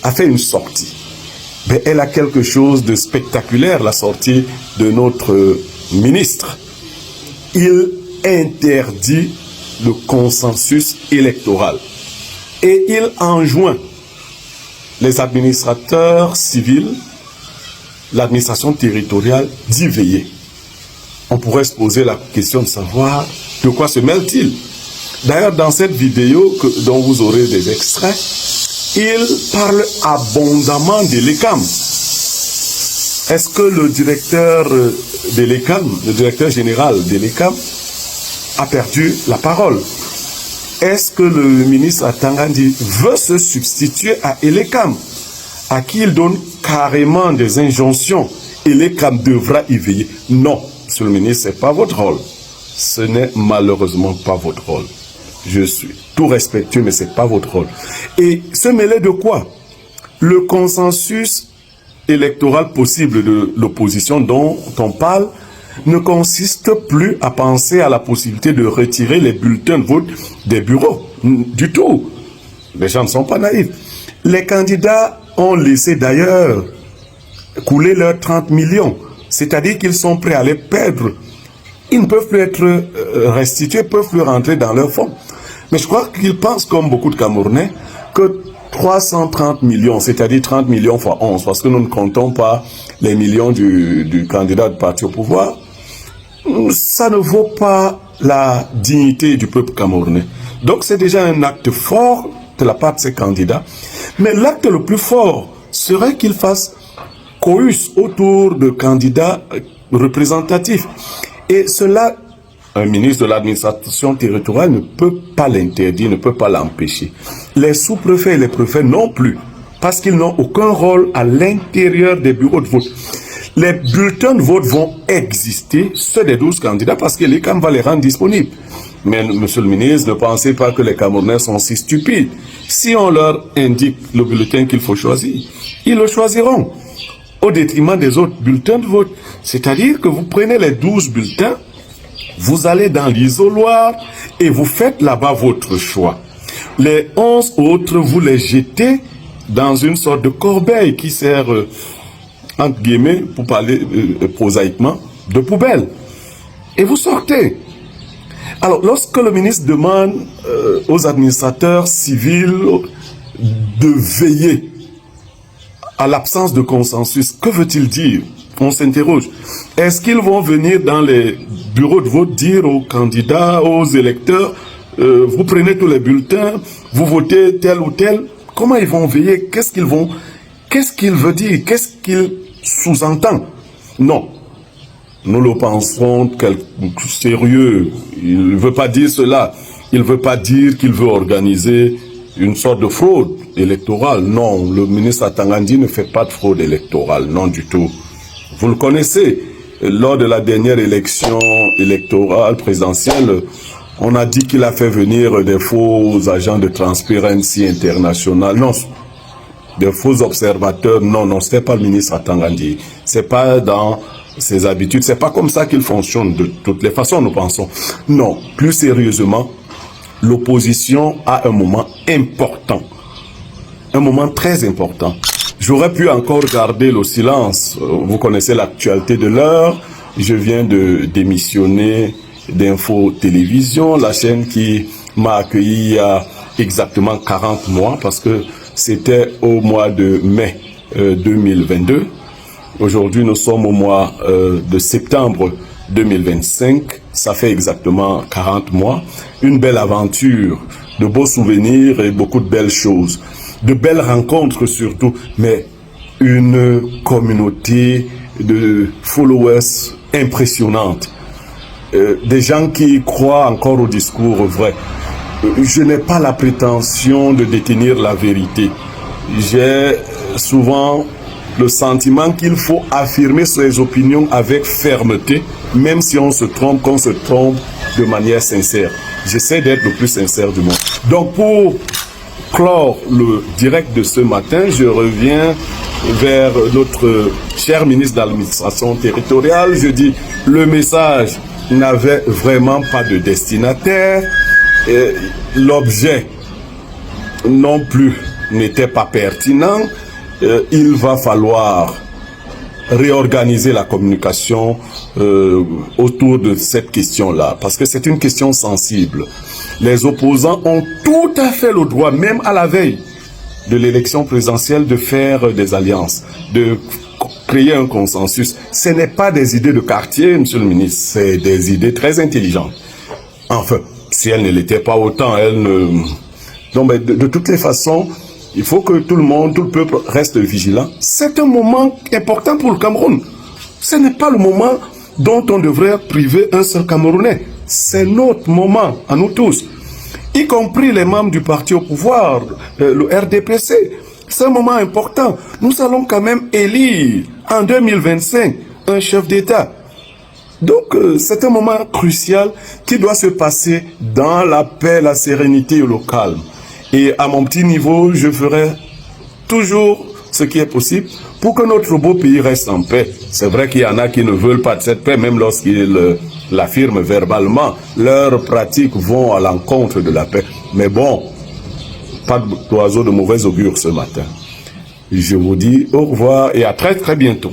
a fait une sortie. Mais elle a quelque chose de spectaculaire, la sortie de notre ministre. Il interdit le consensus électoral. Et il enjoint les administrateurs civils, l'administration territoriale, d'y veiller. On pourrait se poser la question de savoir de quoi se mêle-t-il. D'ailleurs, dans cette vidéo dont vous aurez des extraits, il parle abondamment de l'ECAM. Est-ce que le directeur de l'ECAM, le directeur général de l'ECAM, a perdu la parole? Est-ce que le ministre Atangandi veut se substituer à l'ECAM, à qui il donne carrément des injonctions, et l'ECAM devra y veiller? Non, monsieur le ministre, ce n'est pas votre rôle. Ce n'est malheureusement pas votre rôle. Je suis tout respectueux, mais ce n'est pas votre rôle. Et se mêler de quoi? Le consensus électoral possible de l'opposition dont on parle ne consiste plus à penser à la possibilité de retirer les bulletins de vote des bureaux. Du tout. Les gens ne sont pas naïfs. Les candidats ont laissé d'ailleurs couler leurs 30 millions. C'est-à-dire qu'ils sont prêts à les perdre. Ils ne peuvent plus être restitués, ne peuvent plus rentrer dans leur fonds. Mais je crois qu'ils pensent, comme beaucoup de Camerounais, que 330 millions, c'est-à-dire 30 millions fois 11, parce que nous ne comptons pas les millions du candidat de parti au pouvoir, ça ne vaut pas la dignité du peuple camerounais. Donc c'est déjà un acte fort de la part de ces candidats. Mais l'acte le plus fort serait qu'ils fassent cohus autour de candidats représentatifs. Et cela, un ministre de l'administration territoriale ne peut pas l'interdire, ne peut pas l'empêcher. Les sous-préfets et les préfets non plus, parce qu'ils n'ont aucun rôle à l'intérieur des bureaux de vote. Les bulletins de vote vont exister, ceux des 12 candidats, parce que l'ECAM va les rendre disponibles. Mais, monsieur le ministre, ne pensez pas que les Camerounais sont si stupides. Si on leur indique le bulletin qu'il faut choisir, ils le choisiront, au détriment des autres bulletins de vote. C'est-à-dire que vous prenez les 12 bulletins, vous allez dans l'isoloir et vous faites là-bas votre choix. Les 11 autres, vous les jetez dans une sorte de corbeille qui sert, entre guillemets, pour parler prosaïquement, de poubelle. Et vous sortez. Alors, lorsque le ministre demande aux administrateurs civils de veiller à l'absence de consensus, que veut-il dire? On s'interroge. Est-ce qu'ils vont venir dans les bureaux de vote dire aux candidats, aux électeurs, vous prenez tous les bulletins, vous votez tel ou tel? Comment ils vont veiller? Qu'est-ce qu'il veut dire? Qu'est-ce qu'il sous-entend? Non. Nous le pensons sérieux. Il ne veut pas dire cela. Il ne veut pas dire qu'il veut organiser une sorte de fraude électorale. Non, le ministre Atangandi ne fait pas de fraude électorale. Non du tout. Vous le connaissez. Lors de la dernière élection électorale présidentielle, on a dit qu'il a fait venir des faux agents de Transparency International. Non, des faux observateurs. Non, non, ce n'est pas le ministre Atangandi. Ce n'est pas dans ses habitudes. Ce n'est pas comme ça qu'il fonctionne de toutes les façons, nous pensons. Non, plus sérieusement, l'opposition a un moment important. Un moment très important. J'aurais pu encore garder le silence. Vous connaissez l'actualité de l'heure. Je viens de démissionner d'Info Télévision, la chaîne qui m'a accueilli il y a exactement 40 mois, parce que c'était au mois de mai 2022. Aujourd'hui, nous sommes au mois de septembre 2025. Ça fait exactement 40 mois. Une belle aventure, de beaux souvenirs et beaucoup de belles choses. De belles rencontres surtout, mais une communauté de followers impressionnante. Des gens qui croient encore au discours vrai. Je n'ai pas la prétention de détenir la vérité. J'ai souvent le sentiment qu'il faut affirmer ses opinions avec fermeté, même si on se trompe, qu'on se trompe de manière sincère. J'essaie d'être le plus sincère du monde. Donc pour clore le direct de ce matin, je reviens vers notre cher ministre de l'administration territoriale. Je dis, le message n'avait vraiment pas de destinataire. L'objet non plus n'était pas pertinent. Il va falloir réorganiser la communication autour de cette question-là, parce que c'est une question sensible. Les opposants ont tout à fait le droit, même à la veille de l'élection présidentielle, de faire des alliances, de créer un consensus. Ce n'est pas des idées de quartier, monsieur le ministre, c'est des idées très intelligentes. Enfin, si elles ne l'étaient pas autant, elles ne... Donc, de toutes les façons, il faut que tout le monde, tout le peuple reste vigilant. C'est un moment important pour le Cameroun. Ce n'est pas le moment dont on devrait priver un seul Camerounais. C'est notre moment, à nous tous, y compris les membres du parti au pouvoir, le RDPC. C'est un moment important. Nous allons quand même élire en 2025 un chef d'État. Donc, c'est un moment crucial qui doit se passer dans la paix, la sérénité et le calme. Et à mon petit niveau, je ferai toujours ce qui est possible pour que notre beau pays reste en paix. C'est vrai qu'il y en a qui ne veulent pas de cette paix, même lorsqu'ils l'affirment verbalement. Leurs pratiques vont à l'encontre de la paix. Mais bon, pas d'oiseau de mauvais augure ce matin. Je vous dis au revoir et à très très bientôt.